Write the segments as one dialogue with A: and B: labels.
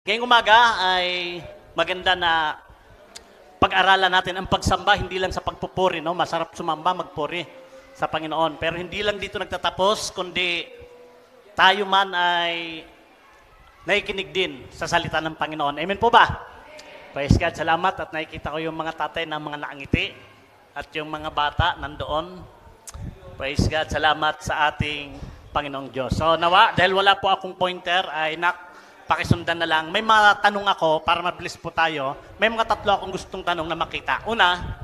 A: Ngayong umaga ay maganda na pag-aralan natin ang pagsamba hindi lang sa pagpupuri, no? Masarap sumamba, magpuri sa Panginoon. Pero hindi lang dito nagtatapos, kundi tayo man ay nakikinig din sa salita ng Panginoon. Amen po ba? Praise God, salamat at nakikita ko yung mga tatay na mga nakangiti at yung mga bata nandoon. Praise God, salamat sa ating Panginoong Diyos. So nawa, dahil wala po akong pointer, ay pakisundan na lang. May mga tanong ako para mabilis po tayo. May mga tatlo akong gustong tanong na makita. Una,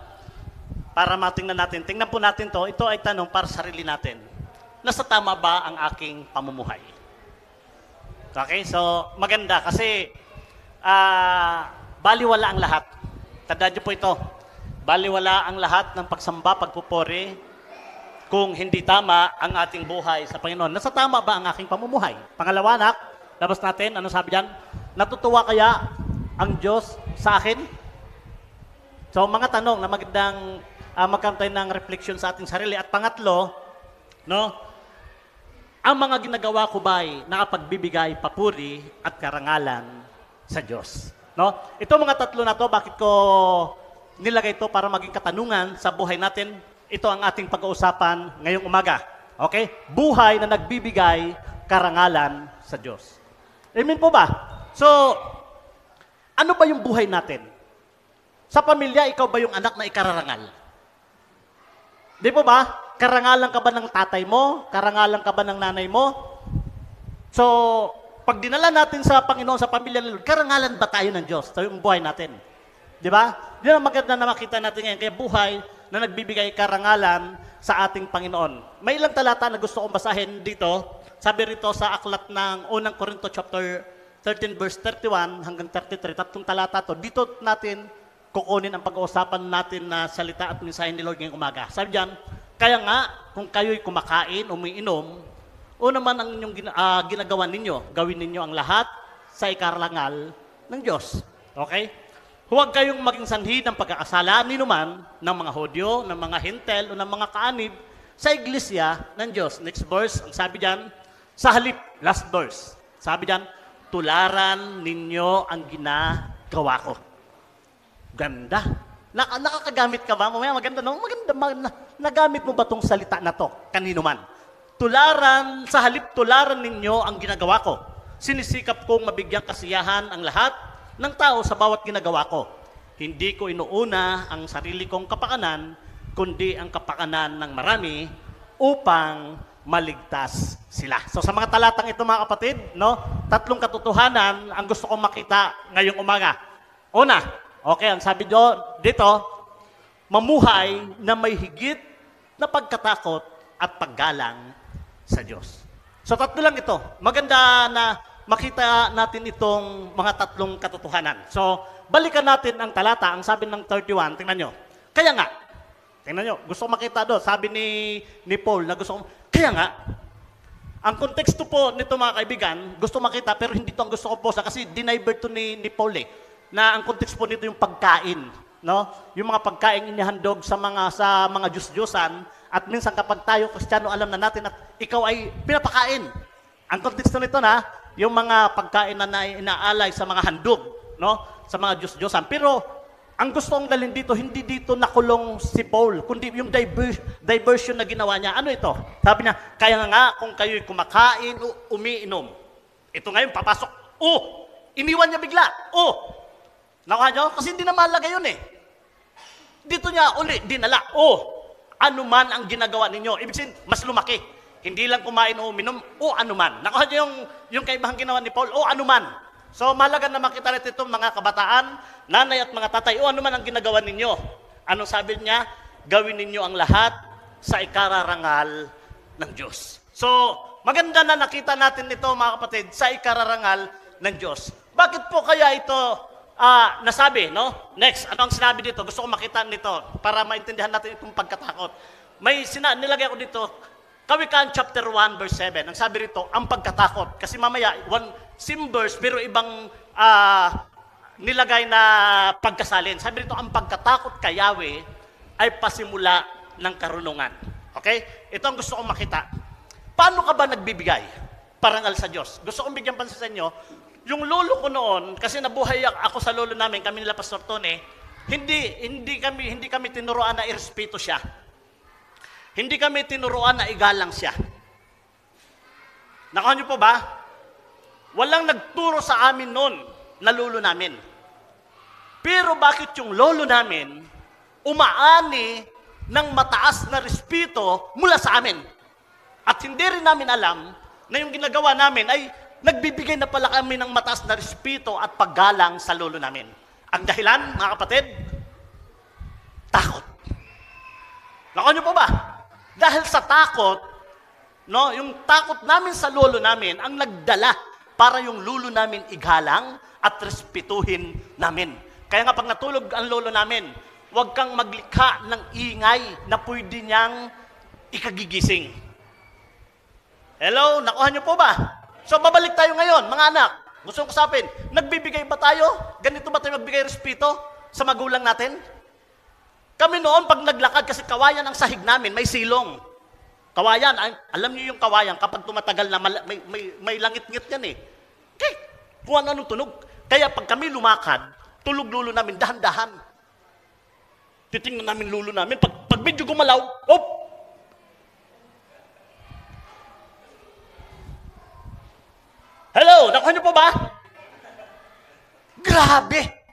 A: para matingnan natin. Tingnan po natin to. Ito ay tanong para sa sarili natin. Nasa tama ba ang aking pamumuhay? Okay? So, maganda kasi baliwala ang lahat. Tandaan niyo po ito. Baliwala ang lahat ng pagsamba, pagpupuri kung hindi tama ang ating buhay sa Panginoon. Nasa tama ba ang aking pamumuhay? Pangalawa, labas natin, ano sabi dyan? Natutuwa kaya ang Diyos sa akin? So, mga tanong na magandang magkaroon tayo ng reflection sa ating sarili. At pangatlo, no, ang mga ginagawa ko ba ay nakapagbibigay papuri at karangalan sa Diyos? No? Ito mga tatlo na to, bakit ko nilagay ito para maging katanungan sa buhay natin? Ito ang ating pag-uusapan ngayong umaga. Okay? Buhay na nagbibigay karangalan sa Diyos. Amen po ba? So, ano ba yung buhay natin? Sa pamilya, ikaw ba yung anak na ikararangal? Di po ba? Karangalan ka ba ng tatay mo? Karangalan ka ba ng nanay mo? So, pag dinala natin sa Panginoon, sa pamilya ng Lord, karangalan ba tayo ng Diyos? Ito yung buhay natin. Di ba? Yan ang maganda na makita natin ngayon. Kaya buhay na nagbibigay karangalan sa ating Panginoon. May ilang talata na gusto kong basahin dito. Sabi rito sa aklat ng unang Korinto chapter 13 verse 31 hanggang 33, tatlong talata to. Dito natin kukunin ang pag-uusapan natin na salita at mensahe ni Lord ngayong umaga. Sabi diyan, kaya nga kung kayo'y kumakain, umiinom, o naman ang inyong ginagawa ninyo, gawin ninyo ang lahat sa ikarangal ng Diyos. Okay? Huwag kayong maging sanhi ng pagkakasala ninuman ng mga Hudyo, ng mga Hintel, o ng mga kaanib sa iglesia ng Diyos. Next verse, ang sabi diyan, sa halip, last verse, sabi diyan, tularan ninyo ang ginagawa ko. Ganda. Nakakagamit ka ba? Mamaya maganda, no? Maganda. Nagamit mo ba tong salita na to? Kanino man. Tularan, sa halip, tularan ninyo ang ginagawa ko. Sinisikap kong mabigyang kasiyahan ang lahat ng tao sa bawat ginagawa ko. Hindi ko inuuna ang sarili kong kapakanan, kundi ang kapakanan ng marami upang maligtas sila. So sa mga talatang ito mga kapatid, no, tatlong katotohanan ang gusto kong makita ngayong umaga. Una, okay, ang sabi dito, mamuhay na may higit na pagkatakot at paggalang sa Diyos. So tatlo lang ito. Maganda na makita natin itong mga tatlong katotohanan. So balikan natin ang talata, ang sabi ng 31, tingnan nyo. Kaya nga, tingnan nyo, gusto ko makita doon. Sabi ni Paul na gusto ko, kaya nga, ang konteksto po nito mga kaibigan, gusto makita pero hindi ito ang gusto ko po kasi dinivert to ni Paul na ang konteksto po nito yung pagkain. No? Yung mga pagkain inihandog sa mga Diyos-Diyosan at minsan kapag tayo Kristiyano alam na natin at ikaw ay pinapakain. Ang konteksto nito yung mga pagkain na inaalay sa mga handog, no? Sa mga Diyos-Diyosan. Pero ang gusto kong dalhin dito, hindi dito nakulong si Paul, kundi yung diversion na ginawa niya. Ano ito? Sabi niya, kaya nga kung kayo'y kumakain o umiinom. Ito ngayon, papasok. Iniwan niya bigla. Nakuha niyo? Kasi hindi na mahalaga yun Dito niya uli, dinala. Ano man ang ginagawa ninyo. Ibig sabihin, mas lumaki. Hindi lang kumain o uminom, ano man. Nakuha niyo yung kaibahang ginawa ni Paul, ano man. So, mahalaga na makita natin itong mga kabataan, nanay at mga tatay, ano man ang ginagawa ninyo. Anong sabi niya? Gawin ninyo ang lahat sa ikararangal ng Diyos. So, maganda na nakita natin ito mga kapatid, sa ikararangal ng Diyos. Bakit po kaya ito nasabi, no? Next, ano ang sinabi dito? Gusto ko makita nito para maintindihan natin itong pagkatakot. Nilagay ko dito, Kawikaan chapter 1 verse 7. Ang sabi rito, ang pagkatakot. Kasi mamaya, same verse, pero ibang nilagay na pagkasalin. Sabi rito, ang pagkatakot kay Yahweh ay pasimula ng karunungan. Okay? Ito ang gusto kong makita. Paano ka ba nagbibigay parangal sa Diyos? Gusto kong bigyan pansin sa inyo, Yung lolo ko noon, kasi nabuhay ako sa lolo namin, kami nila Pastor Tone, hindi kami tinuruan na irespeto siya. Hindi kami tinuruan na igalang siya. Nakuha niyo po ba? Walang nagturo sa amin noon na lolo namin. Pero bakit yung lolo namin umaani ng mataas na respeto mula sa amin? At hindi rin namin alam na yung ginagawa namin ay nagbibigay na pala kami ng mataas na respeto at paggalang sa lolo namin. Ang dahilan, mga kapatid, takot. Nakuha niyo po ba? Dahil sa takot, no, yung takot namin sa lolo namin ang nagdala para yung lolo namin igalang at respetuhin namin. Kaya nga pag natulog ang lolo namin, huwag kang maglikha ng ingay na pwede niyang ikagigising. Hello? Nakuha niyo po ba? So babalik tayo ngayon, mga anak. Gusto kong kusapin, nagbibigay ba tayo? Ganito ba tayo magbigay respeto sa magulang natin? Kami noon pag naglakad, kasi kawayan ang sahig namin, may silong. Kawayan, alam niyo yung kawayan, kapag tumatagal na may langit-ngit yan eh. Okay, kung anong tunog. Kaya pag kami lumakad, tulog lulo namin, dahan-dahan. Titingnan namin lulo namin, pag medyo gumalaw, op! Hello, nakuha niyo po ba? Grabe!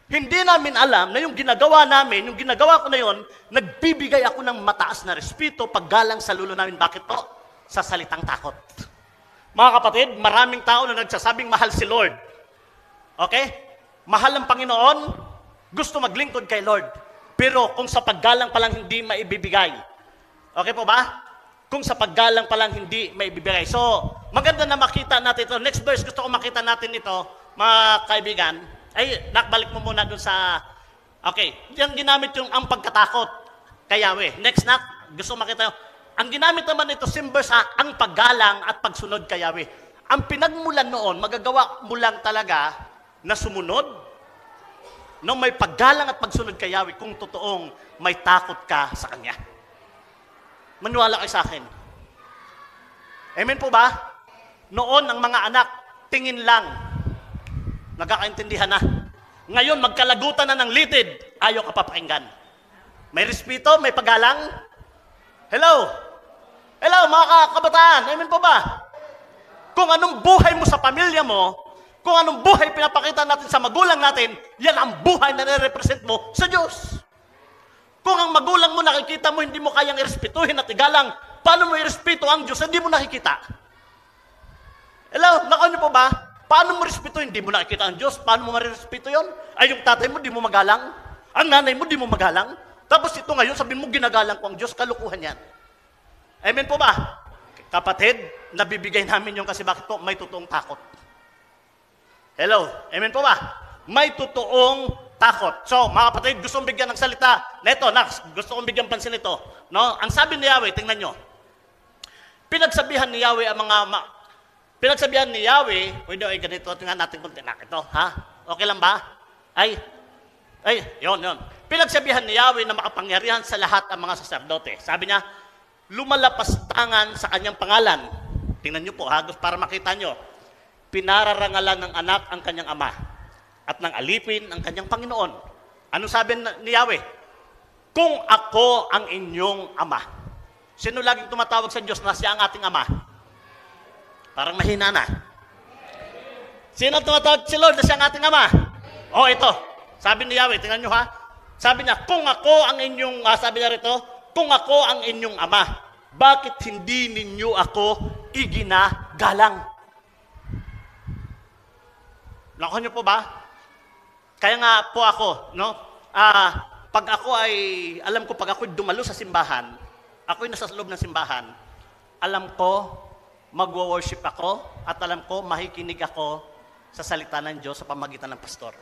A: Hindi namin alam na yung ginagawa namin, yung ginagawa ko na yon, nagbibigay ako ng mataas na respeto, paggalang sa lulo namin. Bakit po? Sa salitang takot. Mga kapatid, maraming tao na nagsasabing mahal si Lord. Okay? Mahal ang Panginoon, gusto maglingkod kay Lord. Pero kung sa paggalang pa lang hindi maibibigay. Okay po ba? Kung sa paggalang pa lang hindi maibibigay. So, maganda na makita natin ito. Next verse, gusto ko makita natin ito, mga kaibigan. Ay, nakbalik mo muna dun sa... Okay, yung ginamit yung ang pagkatakot kay Yahweh. Next gusto ko makita yung... Ang ginamit naman ito, symbols ang paggalang at pagsunod kay Yahweh. Ang pinagmulan noon, magagawa mo lang talaga na sumunod, no, may paggalang at pagsunod kay Yahweh kung totoong may takot ka sa Kanya. Maniwala kayo sa akin. Amen po ba? Noon, ang mga anak, tingin lang. Nagkakaintindihan na. Ngayon, magkalagutan na ng litid, ayaw ka papakinggan. May respeto, may paggalang. Hello? Hello, mga kabataan. Amen po ba? Kung anong buhay mo sa pamilya mo, kung anong buhay pinapakita natin sa magulang natin, yan ang buhay na nire-represent mo sa Diyos. Kung ang magulang mo nakikita mo, hindi mo kayang irespetuhin at igalang, paano mo irespeto ang Diyos? Hindi mo nakikita. Hello? Nakuha niyo po ba? Paano mo respeto? Hindi mo nakikita ang Diyos. Paano mo marirespeto yon? Ay, yung tatay mo, di mo magalang. Ang nanay mo, di mo magalang. Tapos ito ngayon, sabihin mo, ginagalang ko ang Diyos. Kalukuhan yan. Amen po ba? Kapatid, nabibigay namin yung kasi bakit po? May totoong takot. Hello? Amen po ba? May totoong takot. So, mga kapatid, gusto kong bigyan ng salita. Neto, gusto kong bigyan pansin ito. No? Ang sabi ni Yahweh, tingnan nyo. Pinagsabihan ni Yahweh ang mga... Pinagsabihan ni Yahweh, pwede ay ganito, tingnan natin kung tinak ito, ha? Okay lang ba? Ay, yon. Pinagsabihan ni Yahweh na makapangyarihan sa lahat ang mga saserdote. Sabi niya, lumalapastangan sa kanyang pangalan. Tingnan niyo po, ha? Para makita niyo. Pinararangalan ng anak ang kanyang ama at ng alipin ang kanyang Panginoon. Ano sabi ni Yahweh? Kung ako ang inyong ama. Sino laging tumatawag sa Diyos na siya ang ating ama? Parang mahina na. Sino tumatawag si Lord na siya ang ating ama? Oh, ito. Sabi ni Yahweh, tingnan nyo ha. Sabi niya, kung ako ang inyong, sabi niya rito, kung ako ang inyong ama, bakit hindi ninyo ako iginagalang? Nakuha niyo po ba? Kaya nga po ako, no? Pag ako ay, alam ko, pag ako dumalo sa simbahan, ako'y nasa loob ng simbahan, alam ko, magwo-worship ako at alam ko, makikinig ako sa salita ng Diyos sa pamagitan ng pastor.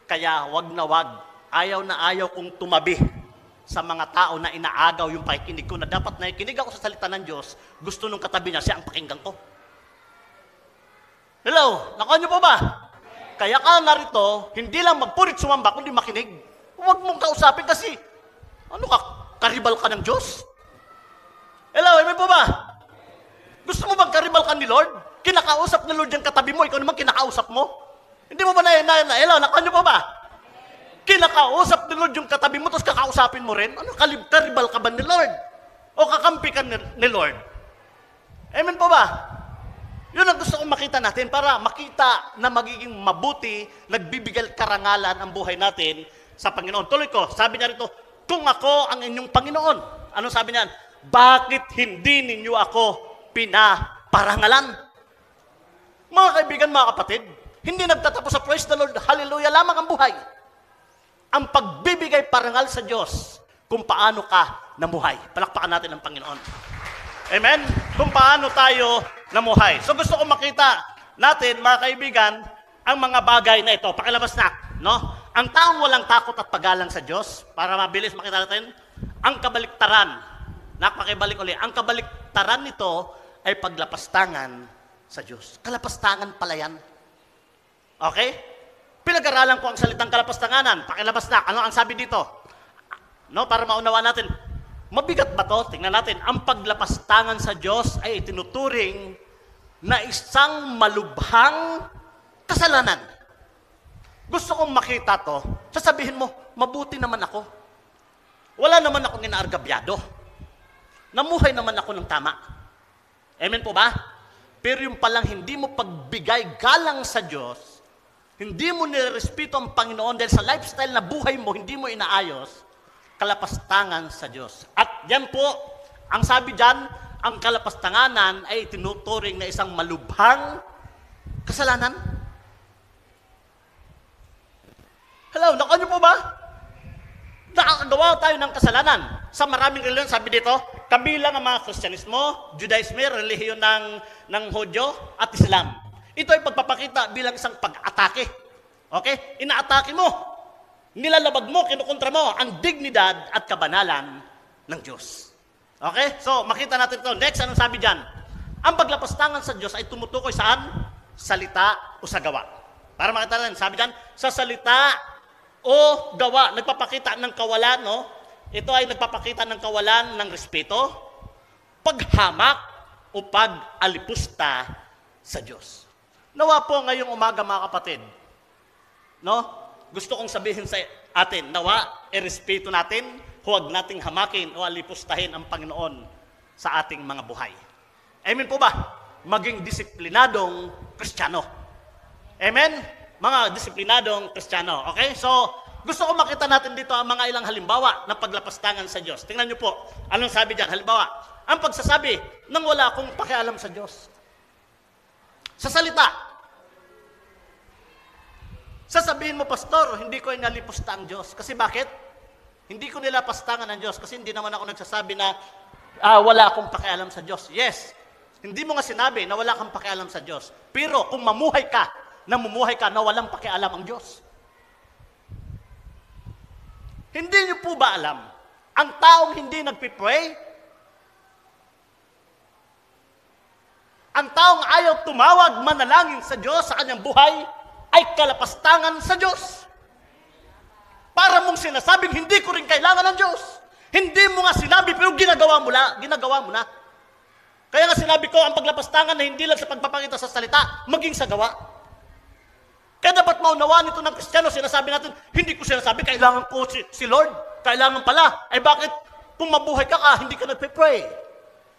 A: Kaya wag na wag, ayaw na ayaw kong tumabi sa mga tao na inaagaw yung pakikinig ko na dapat nakikinig ako sa salita ng Diyos, gusto nung katabi niya, siya ang pakinggan ko. Hello? Nakuha niyo po ba? Kaya ka narito, hindi lang magpurit sumamba, kundi makinig. Huwag mong kausapin kasi, ano ka, karibal ka ng Diyos? Hello, amen po ba? Gusto mo bang karibal ka ni Lord? Kinakausap ni Lord yung katabi mo, ikaw naman kinakausap mo. Hindi mo ba hello, nakanyo pa ba? Kinakausap ni Lord yung katabi mo, tapos kakausapin mo rin? Ano, karibal ka ba ni Lord? O kakampi ka ni Lord? Amen po ba? Yun ang gusto kong makita natin para makita na magiging mabuti, nagbibigay karangalan ang buhay natin sa Panginoon. Tuloy ko, sabi niya rito, kung ako ang inyong Panginoon. Ano sabi niyan? Bakit hindi ninyo ako pinaparangalan? Mga kaibigan, mga kapatid, hindi nagtatapos sa praise the Lord, hallelujah lamang ang buhay. Ang pagbibigay parangal sa Diyos kung paano ka namuhay. Palakpakan natin ang Panginoon. Amen? Kung paano tayo namuhay. So gusto ko makita natin, mga kaibigan, ang mga bagay na ito. Pakilabas na, no? Ang taong walang takot at paggalang sa Diyos, para mabilis makita natin, ang kabaliktaran. Nakapakibalik ulit. Ang kabaliktaran nito ay paglapastangan sa Diyos. Kalapastangan pala yan. Okay? Pinag-aralan ko ang salitang kalapastanganan. Pakilabas na. Ano ang sabi dito? No, para maunawa natin. Mabigat ba to? Tingnan natin. Ang paglapastangan sa Diyos ay itinuturing na isang malubhang kasalanan. Gusto kong makita to. Sasabihin mo, mabuti naman ako. Wala naman akong inaargabyado. Namuhay naman ako ng tama. Amen po ba? Pero yung palang hindi mo pagbigay galang sa Diyos, hindi mo nirespeto ang Panginoon dahil sa lifestyle na buhay mo, hindi mo inaayos, kalapastangan sa Diyos. At yan po, ang sabi dyan, ang kalapastanganan ay tinuturing na isang malubhang kasalanan. Hello, nakanyo po ba? Nakakagawa tayo ng kasalanan. Sa maraming reliyon, sabi dito, kabilang ang mga Kristyanismo, Judaismo, relihiyon ng Hudyo at Islam. Ito ay pagpapakita bilang isang pag-atake. Okay? Inaatake mo. Nilalabag mo, kinukontra mo ang dignidad at kabanalan ng Diyos. Okay? So, makita natin ito. Next, anong sabi dyan? Ang paglapastangan sa Diyos ay tumutukoy saan? Salita o sa gawa. Para makita natin, sabi dyan, sa salita o gawa. Nagpapakita ng kawalan, no? Ito ay nagpapakita ng kawalan ng respeto, paghamak o pag-alipusta sa Diyos. Nawa po ngayong umaga, mga kapatid, no? Gusto kong sabihin sa atin, nawa, irespeto natin, huwag nating hamakin o alipustahin ang Panginoon sa ating mga buhay. Amen po ba? Maging disiplinadong Kristiyano. Amen? Mga disiplinadong Kristiyano. Okay? So, gusto ko makita natin dito ang mga ilang halimbawa ng paglapastangan sa Diyos. Tingnan niyo po, anong sabi dyan? Halimbawa, ang pagsasabi nang wala akong pakialam sa Diyos. Sa salita, sasabihin mo, Pastor, hindi ko inalipusta ang Diyos. Kasi bakit? Hindi ko nilapastangan ang Diyos kasi hindi naman ako nagsasabi na wala akong pakialam sa Diyos. Yes, hindi mo nga sinabi na wala kang pakialam sa Diyos. Pero kung mamumuhay ka na walang pakialam ang Diyos. Hindi niyo po ba alam, ang taong hindi nagpipray, ang taong ayaw tumawag manalangin sa Diyos sa kanyang buhay, ay kalapastangan sa Diyos. Para mong sinasabing, hindi ko rin kailangan ng Diyos. Hindi mo nga sinabi, pero ginagawa mo na. Kaya nga sinabi ko, ang paglapastangan na hindi lang sa pagpapakita sa salita, maging sa gawa. Kaya dapat maunawaan ito ng Kristiyano, sinasabi natin, hindi ko sinasabi, kailangan ko si Lord. Kailangan pala. Ay bakit? Kung mabuhay ka, hindi ka nagpe-pray.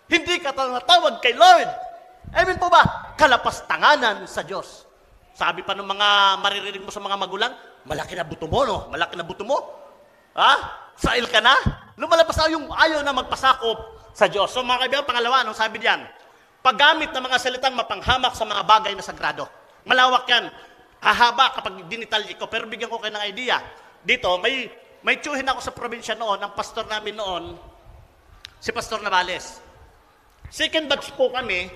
A: Hindi ka tatawag kay Lord. Amen po ba? Kalapastanganan sa Diyos. Sabi pa ng mga maririnig mo sa mga magulang, malaki na buto mo, no? Malaki na buto mo. Ha? Sail ka na? Lumalabas na yung ayaw na magpasakop sa Diyos. So mga kaibigan, pangalawa, anong sabi diyan? Paggamit ng mga salitang mapanghamak sa mga bagay na sagrado. Malawak yan. Hahaba kapag dinitalye ko, pero bigyan ko kayo ng idea. Dito, may tiyuhin ako sa probinsya noon, ang pastor namin noon, si Pastor Navales. Second batch po kami,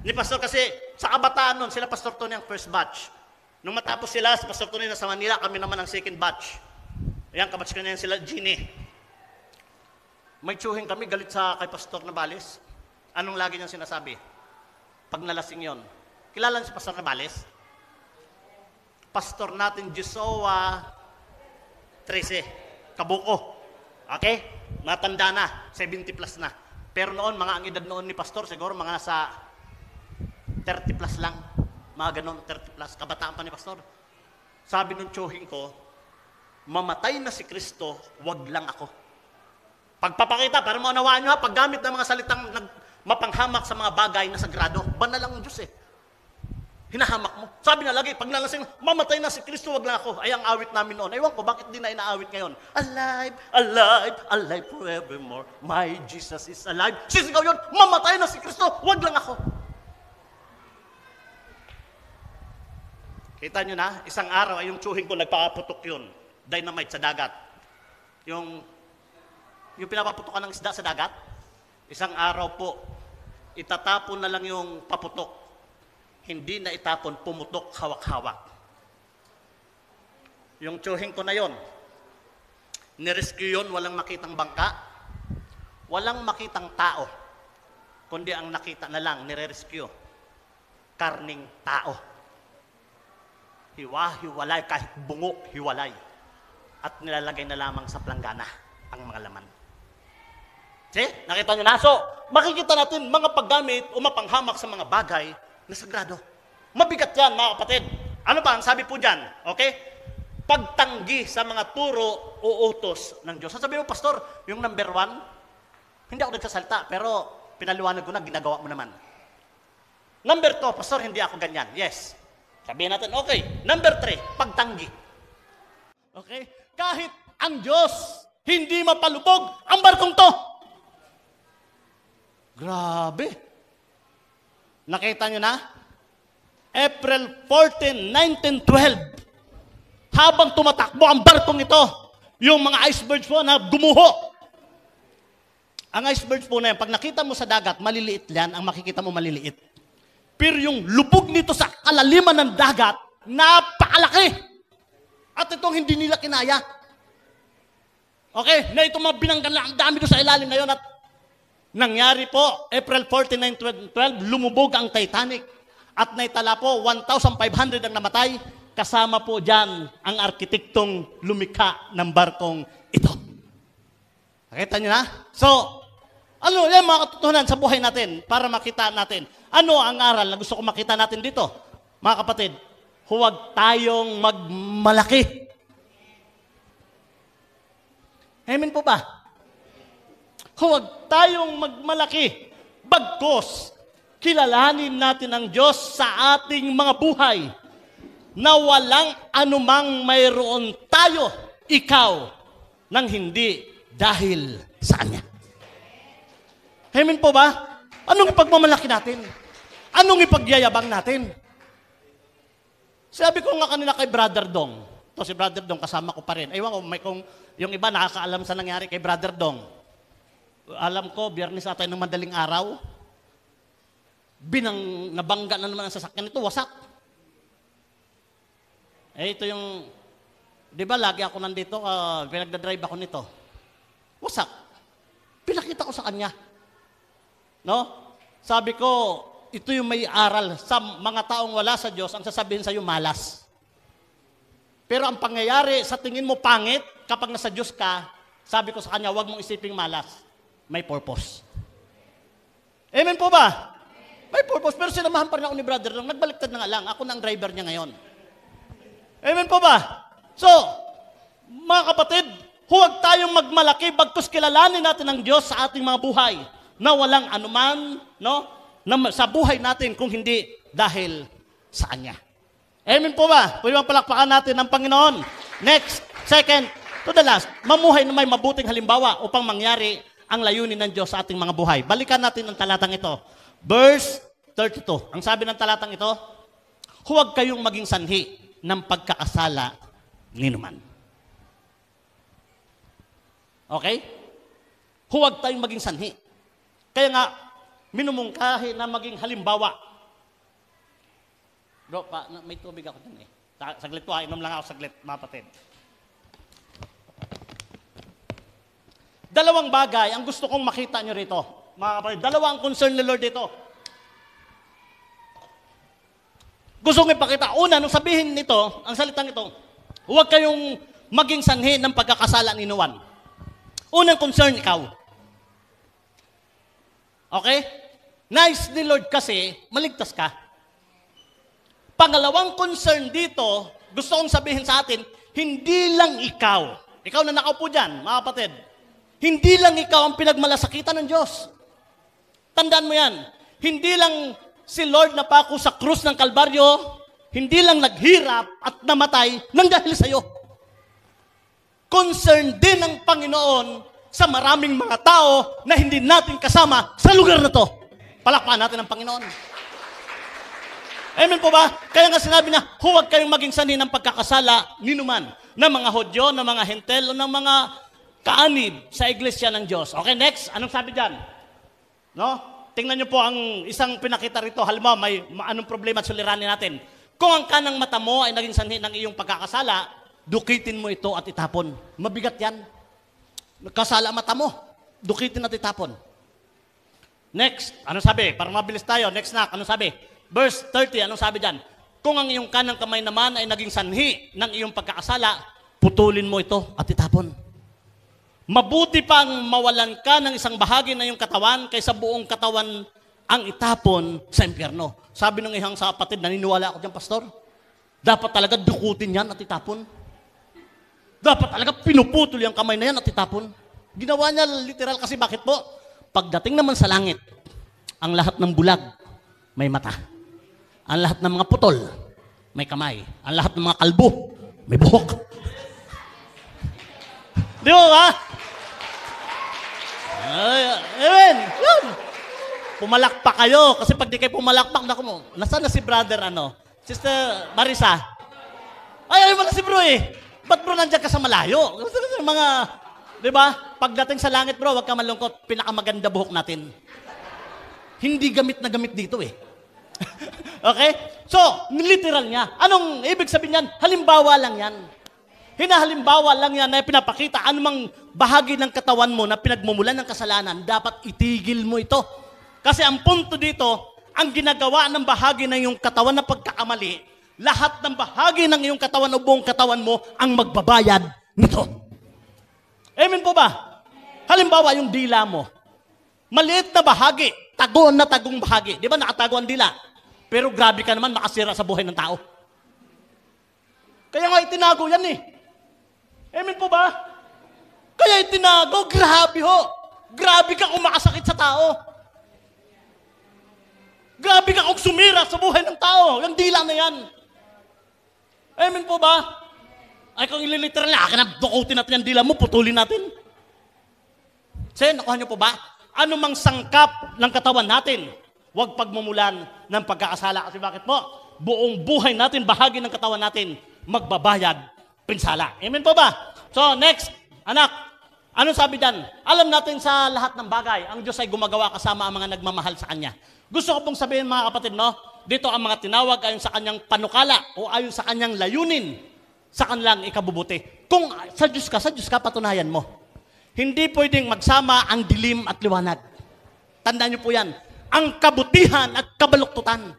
A: ni Pastor kasi sa kabataan noon, sila Pastor Tony ang first batch. Nung matapos sila, si Pastor Tony nasa Manila, kami naman ang second batch. Ayan, kabatch ko na yan sila, Ginny. May tiyuhin kami, galit sa kay Pastor Navales. Anong lagi niyang sinasabi? Pag nalasing yon. Kilala niyo si Pastor Navales? Pastor natin, Joshua 13, Kabuko. Okay? Matanda na, 70 plus na. Pero noon, ang edad noon ni Pastor, siguro mga nasa 30 plus lang. Mga ganon, 30 plus. Kabataan pa ni Pastor. Sabi ng tsuhing ko, mamatay na si Kristo, wag lang ako. Pagpapakita, para maunawaan nyo ha, paggamit ng mga salitang mapanghamak sa mga bagay na sagrado, banal ang Diyos eh. Hinahamak mo. Sabi na lagi, pag nalasing, mamatay na si Kristo, wag lang ako. Ay, ang awit namin noon. Ewan ko, bakit di na inaawit ngayon? Alive, alive, alive forevermore. My Jesus is alive. Sisigaw yun, mamatay na si Kristo, wag lang ako. Kita nyo na, isang araw ay yung tsuhing ko nagpapaputok yun. Dynamite sa dagat. Yung pinapaputokan ng isda sa dagat, isang araw po, itatapon na lang yung paputok. Hindi na itapon, pumutok, hawak-hawak. Yung tsuhing ko na yon, nirescue yun, walang makitang bangka, walang makitang tao, kundi ang nakita na lang, nire-rescue, karning tao. Hiwa-hiwalay, kahit bungok, hiwalay. At nilalagay na lamang sa planggana ang mga laman. See? Nakita nyo na? So, makikita natin mga paggamit o mapanghamak sa mga bagay na sagrado. Mabigat yan, mga kapatid. Ano ba ang sabi po dyan? Okay? Pagtanggi sa mga turo o utos ng Diyos. Sabi mo, Pastor, yung number 1, hindi ako nagsasalita, pero pinaliwanag ko na, ginagawa mo naman. Number 2, Pastor, hindi ako ganyan. Yes. Sabihin natin, okay. Number 3, pagtanggi. Okay? Kahit ang Diyos hindi mapalubog ang barkong to. Grabe. Nakita nyo na? April 14, 1912. Habang tumatakbo ang barkong ito, yung mga icebergs po na gumuho. Ang icebergs po na yan, pag nakita mo sa dagat, maliliit yan, ang makikita mo maliliit. Pero yung lubog nito sa kalaliman ng dagat, napakalaki. At itong hindi nila kinaya. Okay? Na itong mga binanggan lang, ang dami doon sa ilalim ngayon at nangyari po, April 14, 1912, lumubog ang Titanic. At naitala po, 1,500 ang namatay. Kasama po dyan ang arkitektong lumikha ng barkong ito. Nakita nyo na? So, ano yan mga katotohanan sa buhay natin para makita natin? Ano ang aral na gusto ko makita natin dito? Mga kapatid, huwag tayong magmalaki. Amen po ba? Huwag tayong magmalaki. Bagkus, kilalanin natin ang Diyos sa ating mga buhay na walang anumang mayroon tayo, ikaw, nang hindi dahil sa Kanya. Amen po ba? Anong ipagmamalaki natin? Anong ipagyayabang natin? Sabi ko nga kanila kay Brother Dong, to si Brother Dong, kasama ko pa rin. Ewan ko, kung yung iba nakakaalam sa nangyari kay Brother Dong. Alam ko, Biyernes atay ng madaling araw, nabangga na naman ang sasakyan nito, wasak. Ito yung, di ba lagi ako nandito, pinagdadrive ako nito. Wasak. Pinakita ko sa kanya. No? Sabi ko, ito yung may aral. Sa mga taong wala sa Diyos, ang sasabihin sa'yo, malas. Pero ang pangyayari, sa tingin mo pangit, kapag nasa Diyos ka, sabi ko sa kanya, huwag mong isiping malas. May purpose. Amen po ba? May purpose. Pero sinamahan pa rin ako ni Brother Dong. Nagbaliktad na nga lang. Ako na ang driver niya ngayon. Amen po ba? So, mga kapatid, huwag tayong magmalaki bagkus kilalanin natin ang Diyos sa ating mga buhay na walang anuman, no? Na sa buhay natin kung hindi dahil sa Kanya. Amen po ba? Pwede bang palakpakan natin ang Panginoon? Next, second, to the last, mamuhay na may mabuting halimbawa upang mangyari ang layunin ng Diyos sa ating mga buhay. Balikan natin ang talatang ito. Verse 32. Ang sabi ng talatang ito, huwag kayong maging sanhi ng pagkakasala ni numan. Okay? Huwag tayong maging sanhi. Kaya nga, minumungkahi na maging halimbawa. Bro, may tubig ako dun eh. Saglit po, inom lang ako saglit, mga kapatid. Dalawang bagay ang gusto kong makita nyo rito. Mga kapatid, dalawang concern ni Lord dito. Gusto kong ipakita. Una, nung sabihin nito, ang salitang ito, huwag kayong maging sanhi ng pagkakasala ni Nuwan. Unang concern, ikaw. Okay? Nice ni Lord kasi, maligtas ka. Pangalawang concern dito, gusto kong sabihin sa atin, hindi lang ikaw na nakaupo dyan, mga kapatid, hindi lang ikaw ang pinagmalasakitan ng Diyos. Tandaan mo yan, hindi lang si Lord napako sa krus ng Kalbaryo, hindi lang naghirap at namatay nang dahil sa iyo. Concern din ng Panginoon sa maraming mga tao na hindi natin kasama sa lugar na to. Palakpakan natin ang Panginoon. Amen po ba? Kaya nga sinabi na, huwag kayong maging sanhi ng pagkakasala ninuman ng mga Hudyo, ng mga Hentel, o ng mga kaanib sa iglesia ng Diyos. Okay, next. Anong sabi dyan? No? Tingnan nyo po ang isang pinakita rito. Halimbawa, may anong problema at suliranin natin. Kung ang kanang mata mo ay naging sanhi ng iyong pagkakasala, dukitin mo ito at itapon. Mabigat yan. Kasala mata mo. Dukitin at itapon. Next. Anong sabi? Para mabilis tayo. Next na. Anong sabi? Verse 30. Anong sabi dyan? Kung ang iyong kanang kamay naman ay naging sanhi ng iyong pagkakasala, putulin mo ito at itapon. Mabuti pang mawalan ka ng isang bahagi ng iyong katawan kaysa buong katawan ang itapon sa impyerno. Sabi ng ihang sa kapatid, naniniwala ako dyan, pastor. Dapat talaga dukutin yan at itapon. Dapat talaga pinuputol yung kamay na yan at itapon. Ginawa niya literal kasi bakit po? Pagdating naman sa langit, ang lahat ng bulag may mata. Ang lahat ng mga putol may kamay. Ang lahat ng mga kalbo may buhok. Di ba ba? Amen. Yun. Pumalakpak kayo. Kasi pag di kayo pumalakpak, naku mo, nasaan na si brother, Sister Marisa? Ay, wala si bro eh. Ba't bro nandiyan ka sa malayo? Mga, di ba? Pagdating sa langit bro, wag ka malungkot. Pinakamaganda buhok natin. Hindi gamit na gamit dito eh. Okay? So, literal niya. Anong ibig sabihin yan? Halimbawa lang yan. Hinahalimbawa lang yan na pinapakita anumang bahagi ng katawan mo na pinagmumulan ng kasalanan, dapat itigil mo ito. Kasi ang punto dito, ang ginagawa ng bahagi ng iyong katawan na pagkakamali, lahat ng bahagi ng iyong katawan o buong katawan mo ang magbabayad nito. Amen po ba? Halimbawa yung dila mo. Maliit na bahagi, tago na tagong bahagi. Di ba nakatago ang dila? Pero grabe ka naman makasira sa buhay ng tao. Kaya nga itinago yan eh. Amen po ba? Kaya itinago, grabe ho. Grabe ka kung makasakit sa tao. Grabe ka kung sumira sa buhay ng tao. Yung dila na yan. Amen po ba? Ay kung ililiteral na, akin na dukutin natin yung dila mo, putulin natin. Kasi, nakuha niyo po ba? Ano mang sangkap ng katawan natin, huwag pagmumulan ng pagkakasala. Kasi bakit po? Buong buhay natin, bahagi ng katawan natin, magbabayad, pinsala. Amen po ba? So, next, anak, anong sabi dyan? Alam natin sa lahat ng bagay, ang Diyos ay gumagawa kasama ang mga nagmamahal sa Kanya. Gusto ko pong sabihin mga kapatid, no? Dito ang mga tinawag ayon sa Kanyang panukala o ayon sa Kanyang layunin sa kanilang ikabubuti. Kung sa Diyos ka, patunayan mo. Hindi pwedeng magsama ang dilim at liwanag. Tandaan niyo po yan. Ang kabutihan at kabaluktutan.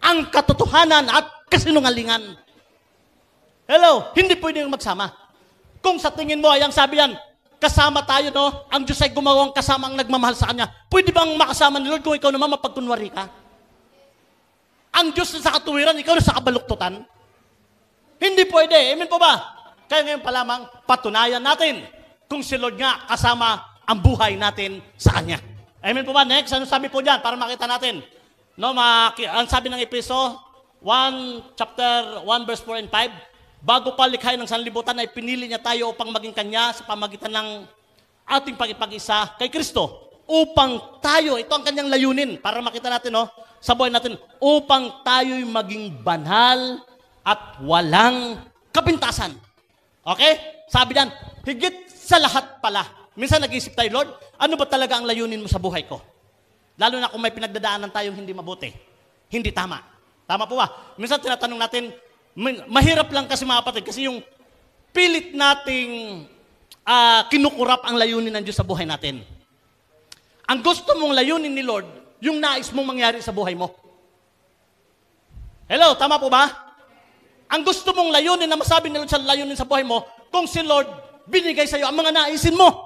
A: Ang katotohanan at kasinungalingan. Hello, hindi pwedeng magsama. Kung sa tingin mo ay ang sabi yan, kasama tayo, no? Ang Diyos ay gumawang kasama ang nagmamahal sa Kanya. Pwede bang makasama ni Lord kung ikaw naman mapagkunwari ka? Ang Diyos na sa katuwiran, ikaw na sa kabaluktutan? Hindi pwede. Amen po ba? Kaya ngayon pa lamang, patunayan natin kung si Lord nga kasama ang buhay natin sa Kanya. Amen po ba? Next, ano sabi po dyan? Para makita natin. No, ang sabi ng Efeso 1, chapter 1, verse 4 and 5, bago pa likhain ng sanlibutan ay pinili niya tayo upang maging Kanya sa pamagitan ng ating pag-ipag-isa kay Kristo. Upang tayo, ito ang Kanyang layunin, para makita natin, no, sa buhay natin, upang tayo'y maging banal at walang kapintasan. Okay? Sabi niyan, higit sa lahat pala. Minsan nag-isip tayo, Lord, ano ba talaga ang layunin mo sa buhay ko? Lalo na kung may pinagdadaanan tayong hindi mabuti. Hindi tama. Tama po ba? Minsan tinatanong natin, mahirap lang kasi mga kapatid, kasi yung pilit nating kinukurap ang layunin ng Diyos sa buhay natin. Ang gusto mong layunin ni Lord, yung nais mong mangyari sa buhay mo. Hello, tama po ba? Ang gusto mong layunin na masabi ni Lord sa layunin sa buhay mo, kung si Lord binigay sa iyo ang mga naisin mo.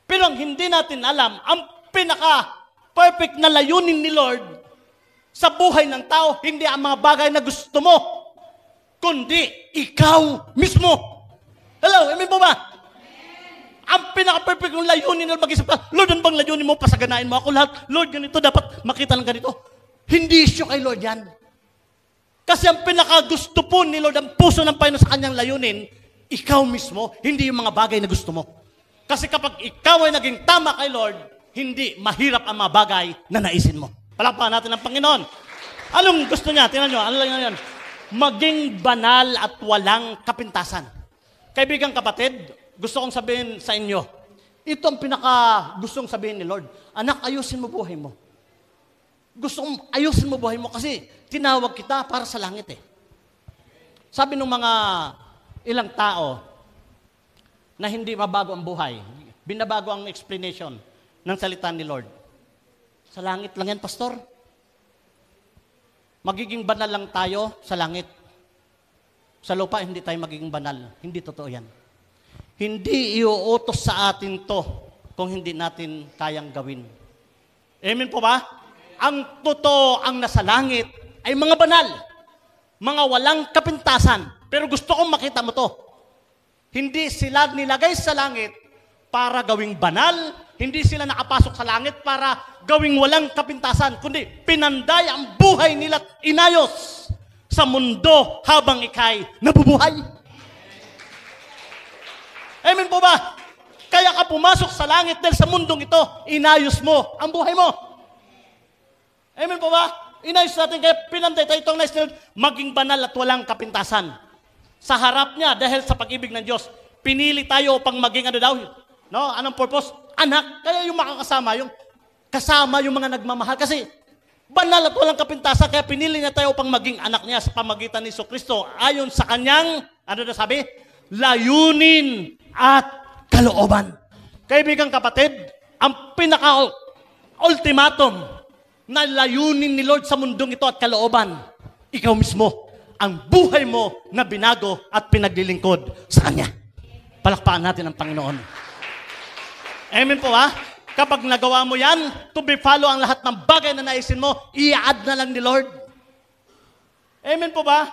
A: Pero ang hindi natin alam, ang pinaka-perfect na layunin ni Lord sa buhay ng tao, hindi ang mga bagay na gusto mo, kundi ikaw mismo. Hello, amen po ba? Ang pinaka-perfect yung layunin na mag-isip ka, Lord, ano bang layunin mo? Pasaganain mo ako lahat. Lord, ganito, dapat makita ng ganito. Hindi issue kay Lord yan. Kasi ang pinaka-gusto po ni Lord, ang puso ng Panginoon sa kanyang layunin, ikaw mismo, hindi yung mga bagay na gusto mo. Kasi kapag ikaw ay naging tama kay Lord, hindi mahirap ang mga bagay na naisin mo. Palakpakan natin ang Panginoon. Anong gusto niya? Tingnan nyo, ano lang yan? Maging banal at walang kapintasan. Kaibigan kapatid, gusto kong sabihin sa inyo, ito ang pinaka-gustong sabihin ni Lord. Anak, ayusin mo buhay mo. Gusto kong ayusin mo buhay mo kasi tinawag kita para sa langit eh. Sabi ng mga ilang tao na hindi mabago ang buhay, binabago ang explanation ng salita ni Lord. Sa langit lang yan, pastor. Magiging banal lang tayo sa langit. Sa lupa, hindi tayo magiging banal. Hindi totoo yan. Hindi iuutos sa atin to kung hindi natin kayang gawin. Amen po ba? Ang totoo ang nasa langit ay mga banal. Mga walang kapintasan. Pero gusto kong makita mo to. Hindi sila nilagay sa langit para gawing banal. Hindi sila nakapasok sa langit para gawing walang kapintasan. Kundi pinanday ang buhay nila at inayos sa mundo habang ikay nabubuhay. Amen po ba? Kaya ka pumasok sa langit dahil sa mundong ito, inayos mo ang buhay mo. Amen po ba? Inayos natin, kaya pinanday tayo itong nais na maging banal at walang kapintasan. Sa harap niya, dahil sa pag-ibig ng Diyos, pinili tayo upang maging ano daw? No? Anong purpose? Anak. Kaya yung makakasama, yung kasama yung mga nagmamahal. Kasi banal at walang kapintasan, kaya pinili niya tayo upang maging anak niya sa pamagitan ni Jesucristo. Ayon sa kanyang, ano na sabi? Layunin at kalooban. Kaibigan kapatid, ang pinaka-ultimatum na layunin ni Lord sa mundong ito at kalooban, ikaw mismo, ang buhay mo na binago at pinaglilingkod sa Kanya. Palakpakan natin ang Panginoon. Amen po ba? Kapag nagawa mo yan, to be follow ang lahat ng bagay na naisin mo, i-add na lang ni Lord. Amen po ba?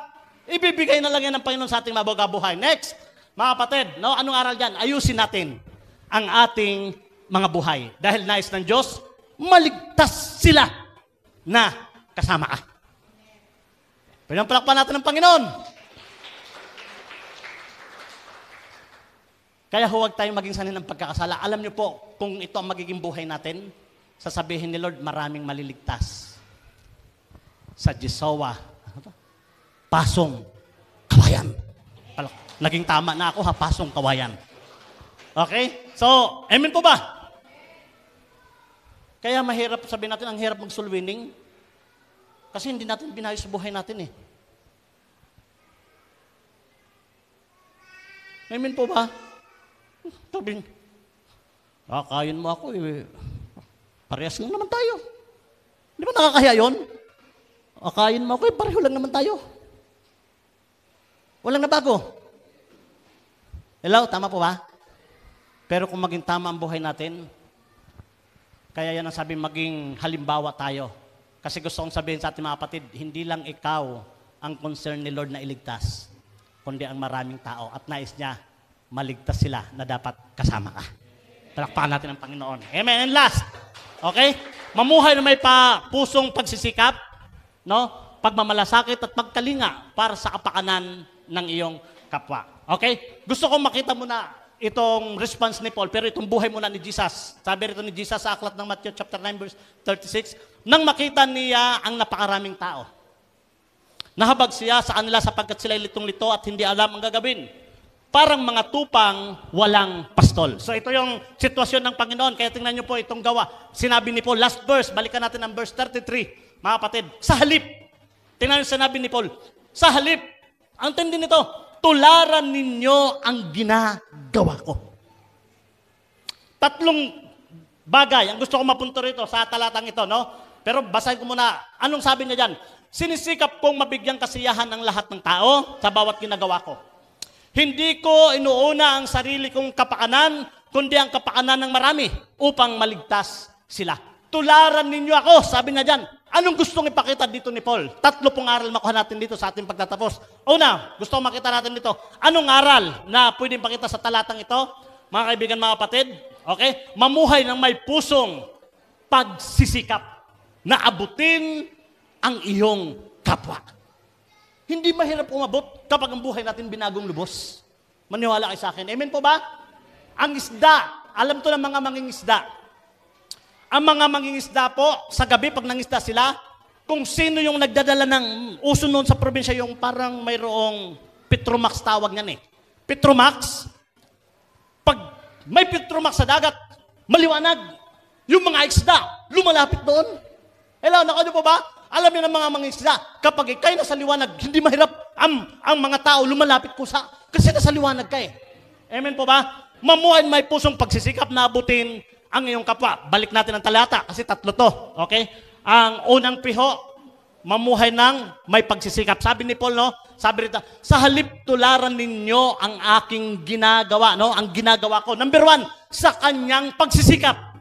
A: Ibibigay na lang yan ng Panginoon sa ating mabuhay. Next, mga kapatid, no? Anong aral dyan? Ayusin natin ang ating mga buhay. Dahil nais ng Diyos, maligtas sila na kasama ka. Pinapalakpan natin ng Panginoon. Kaya huwag tayong maging sanay ng pagkakasala. Alam niyo po, kung ito ang magiging buhay natin, sasabihin ni Lord, maraming maliligtas. Sa Jisowa, Pasong Kawayan. Naging tama na ako ha, Pasong Kawayan. Okay? So, amen po ba? Kaya mahirap, sabihin natin, ang hirap mag-soul winning. Kasi hindi natin binayos sa buhay natin eh. Amen po ba? Sabihin, kakain mo ako eh. Parehas lang naman tayo. Di ba nakakaya yun? Kakain mo ako eh, pareho lang naman tayo. Walang nabago. Hello, tama po ba? Pero kung maging tama ang buhay natin, kaya yan ang sabi, maging halimbawa tayo. Kasi gusto kong sabihin sa ating mga kapatid, hindi lang ikaw ang concern ni Lord na iligtas, kundi ang maraming tao. At nais niya, maligtas sila na dapat kasama ka. Palakpakan natin ang Panginoon. Amen. And last, okay? Mamuhay na may pusong pagsisikap, no? Pagmamalasakit at pagkalinga para sa kapakanan ng iyong kapwa. Okay? Gusto kong makita mo na itong response ni Paul, pero itong buhay muna ni Jesus. Sabi rito ni Jesus sa aklat ng Matthew chapter 9 verse 36, nang makita niya ang napakaraming tao, nahabag siya sa kanila sapagkat sila litong-lito at hindi alam ang gagawin. Parang mga tupang walang pastol. So ito yung sitwasyon ng Panginoon. Kaya tingnan niyo po itong gawa. Sinabi ni Paul, last verse, balikan natin ang verse 33. Mga kapatid, sa halip. Tingnan niyo sinabi ni Paul, sa halip. Ang tindi nito, tularan ninyo ang ginagawa ko. Tatlong bagay ang gusto ko mapunto rito sa talatang ito, no? Pero basahin ko muna, anong sabi niya dyan? Sinisikap kong mabigyan kasiyahan ng lahat ng tao sa bawat ginagawa ko. Hindi ko inuuna ang sarili kong kapakanan, kundi ang kapakanan ng marami upang maligtas sila. Tularan ninyo ako, sabi niya dyan, Anong gustong ipakita dito ni Paul? 3 pong aral makuha natin dito sa ating pagtatapos. Una, gusto kong makita natin dito. Anong aral na pwedeng pakita sa talatang ito? Mga kaibigan, mga kapatid, okay? Mamuhay ng may pusong pagsisikap na abutin ang iyong kapwa. Hindi mahirap umabot kapag ang buhay natin binagong lubos. Maniwala kayo sa akin. Amen po ba? Ang isda, alam to ng mga mangingisda. Ang mga mangingisda po, sa gabi pag nangisda sila, kung sino yung nagdadala ng uso noon sa probinsya, yung parang mayroong Petromax tawag niyan eh. Petromax, pag may Petromax sa dagat, maliwanag. Yung mga isda, lumalapit doon. Hello, nakano po ba? Alam niyo ng mga mangingisda, kapag ikay nasa liwanag, hindi mahirap ang mga tao lumalapit kusa. Kasi nasa liwanag ka eh. Amen po ba? Mamuhay may pusong pagsisikap na abutin ang iyong kapwa. Balik natin ang talata kasi 3 to. Okay? Ang unang piho, mamuhay ng may pagsisikap. Sabi ni Paul, no? Sabi rito, sa halip tularan ninyo ang aking ginagawa, no? Ang ginagawa ko. Number 1, sa kanyang pagsisikap.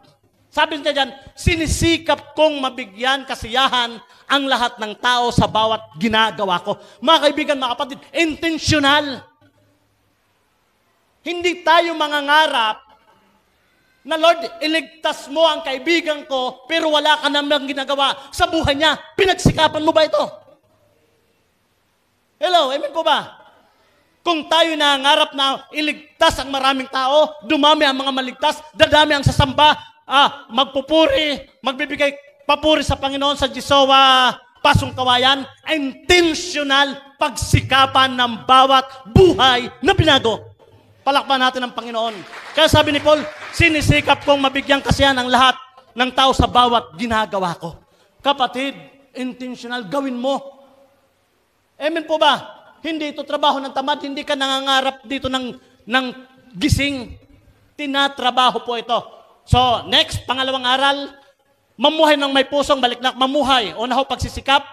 A: Sabi niya dyan, sinisikap kong mabigyan kasiyahan ang lahat ng tao sa bawat ginagawa ko. Mga kaibigan, mga kapatid, intentional. Hindi tayo mangangarap na Lord, iligtas mo ang kaibigan ko, pero wala ka namang ginagawa sa buhay niya. Pinagsikapan mo ba ito? Hello, amen po ba? Kung tayo nangangarap na iligtas ang maraming tao, dumami ang mga maligtas, dadami ang sasamba, magpupuri, magbibigay papuri sa Panginoon sa Jisowa, Pasong Kawayan, intentional pagsikapan ng bawat buhay na binago. Palakpan natin ang Panginoon. Kaya sabi ni Paul, sinisikap kong mabigyan kasiyahan ang lahat ng tao sa bawat ginagawa ko. Kapatid, intentional, gawin mo. Amen po ba? Hindi ito trabaho ng tamad, hindi ka nangangarap dito ng gising. Tinatrabaho po ito. So, next, pangalawang aral, mamuhay ng may pusong balik na mamuhay. Una ho, pagsisikap.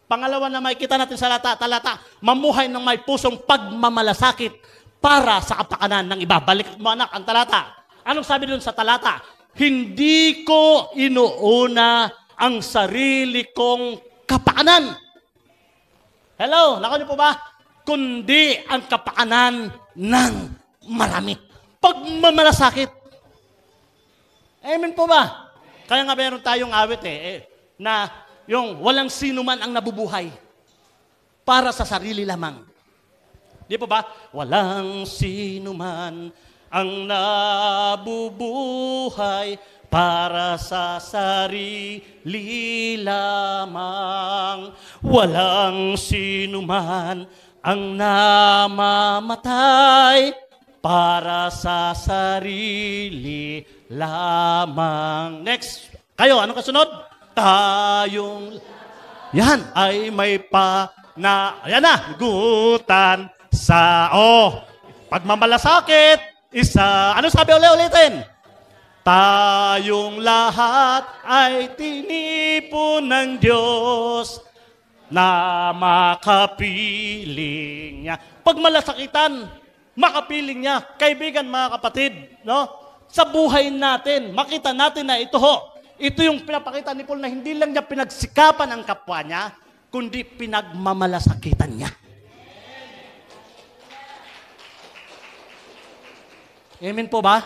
A: Pangalawa na makikita natin sa talata, mamuhay ng may pusong pagmamalasakit para sa kapakanan ng iba. Balik mo anak ang talata. Anong sabi doon sa talata? Hindi ko inuuna ang sarili kong kapakanan. Hello, nako niyo po ba? Kundi ang kapakanan ng marami. Pagmamalasakit. Amen po ba? Kaya nga meron tayong awit na yung walang sino man ang nabubuhay para sa sarili lamang. Di po ba? Walang sino man ang nabubuhay para sa sarili lamang. Walang sino man ang namamatay para sa sarili lamang. Next. Kayo, anong kasunod? Tayong yan ay may ayan na, gutan sa, pagmamalasakit, ano sabi ulitin? Tayong lahat ay tinipon ng Diyos na makapiling niya. Pagmalasakitan, makapiling niya. Kaibigan, mga kapatid, no? Sa buhay natin, makita natin na ito yung pinapakita ni Paul na hindi lang niya pinagsikapan ang kapwa niya, kundi pinagmamalasakitan niya. Amen po ba?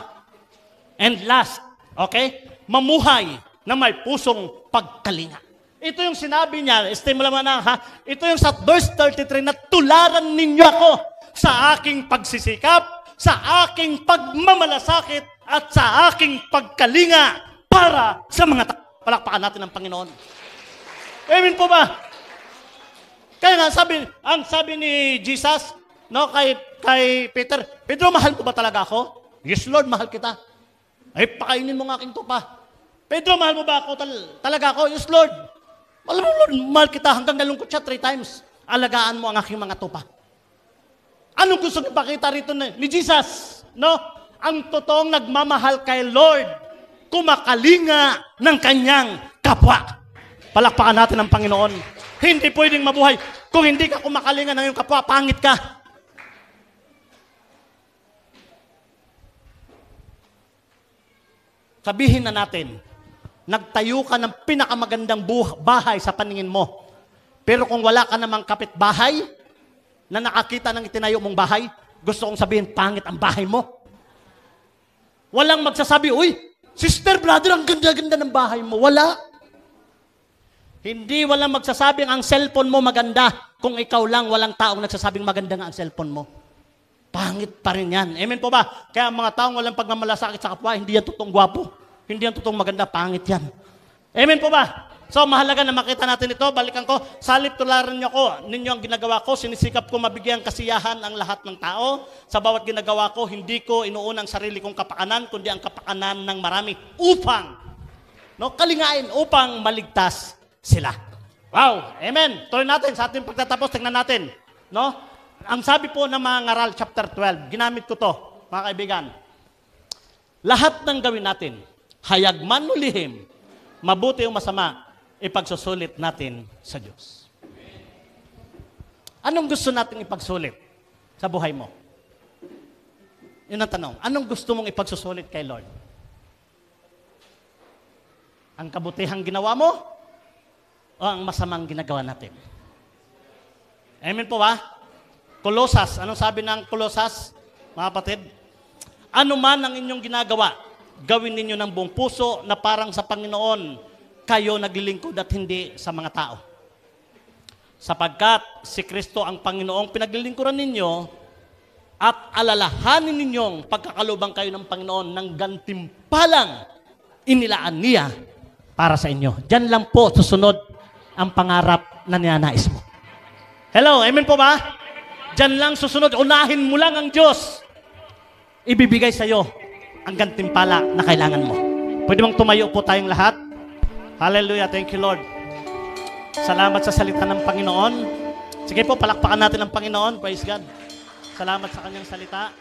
A: And last, okay? Mamuhay na may pusong pagkalinga. Ito yung sinabi niya, estimula mo na ha? Ito yung sa verse 33 na tularan ninyo ako sa aking pagsisikap, sa aking pagmamalasakit, at sa aking pagkalinga para sa mga palakpakan natin ng Panginoon. Amen po ba? Kaya nga, sabi ni Jesus, no, kay Peter, Pedro, mahal ko ba talaga ako? Yes, Lord, mahal kita. Ay, pakainin mo ng aking tupa. Pedro, mahal mo ba ako talaga ako? Yes, Lord. Alam mo, Lord, mahal kita hanggang nalungkot siya 3 times. Alagaan mo ang aking mga tupa. Anong gusto ipakita rito ni Jesus? No? Ang totoong nagmamahal kay Lord, kumakalinga ng kanyang kapwa. Palakpakan natin ang Panginoon. Hindi pwedeng mabuhay. Kung hindi ka kumakalinga ng iyong kapwa, pangit ka. Sabihin na natin, nagtayo ka ng pinakamagandang bahay sa paningin mo. Pero kung wala ka namang kapitbahay na nakakita ng itinayo mong bahay, gusto kong sabihin, pangit ang bahay mo. Walang magsasabi, uy, sister, brother, ang ganda-ganda ng bahay mo. Wala. Hindi walang magsasabing ang cellphone mo maganda kung ikaw lang walang taong nagsasabing maganda nga ang cellphone mo. Pangit pa rin yan. Amen po ba? Kaya mga taong walang pagmamalasakit sa kapwa, hindi yan totoong gwapo. Hindi yan totoong maganda, pangit yan. Amen po ba? So mahalaga na makita natin ito. Balikan ko, salip tularan niyo ko. Ninyo ang ginagawa ko, sinisikap ko mabigyan kasiyahan ang lahat ng tao. Sa bawat ginagawa ko, hindi ko inuunang sarili kong kapakanan, kundi ang kapakanan ng marami. Upang, kalingain, upang maligtas sila. Wow! Amen! Tuloy natin sa ating pagtatapos, tingnan natin. Ang sabi po ng mga ngaral, chapter 12, ginamit ko to, mga kaibigan. Lahat ng gawin natin, hayag man o lihim, mabuti o masama, ipagsusulit natin sa Diyos. Anong gusto natin ipagsulit sa buhay mo? Yun ang tanong. Anong gusto mong ipagsusulit kay Lord? Ang kabutihang ginawa mo o ang masamang ginagawa natin? Amen po ba? Kolosas. Anong sabi ng Kolosas, mga kapatid? Ano man ang inyong ginagawa, gawin ninyo ng buong puso na parang sa Panginoon kayo naglilingkod at hindi sa mga tao. Sapagkat si Kristo ang Panginoong pinaglilingkuran ninyo at alalahanin ninyong pagkakalubang kayo ng Panginoon ng gantimpalang inilaan niya para sa inyo. Diyan lang po susunod ang pangarap na ninanais mo. Hello, amen po ba? Diyan lang susunod, unahin mo lang ang Diyos. Ibibigay sa iyo ang gantimpala na kailangan mo. Pwede bang tumayo po tayong lahat? Hallelujah, thank you Lord. Salamat sa salita ng Panginoon. Sige po, palakpakan natin ang Panginoon. Praise God. Salamat sa kanyang salita.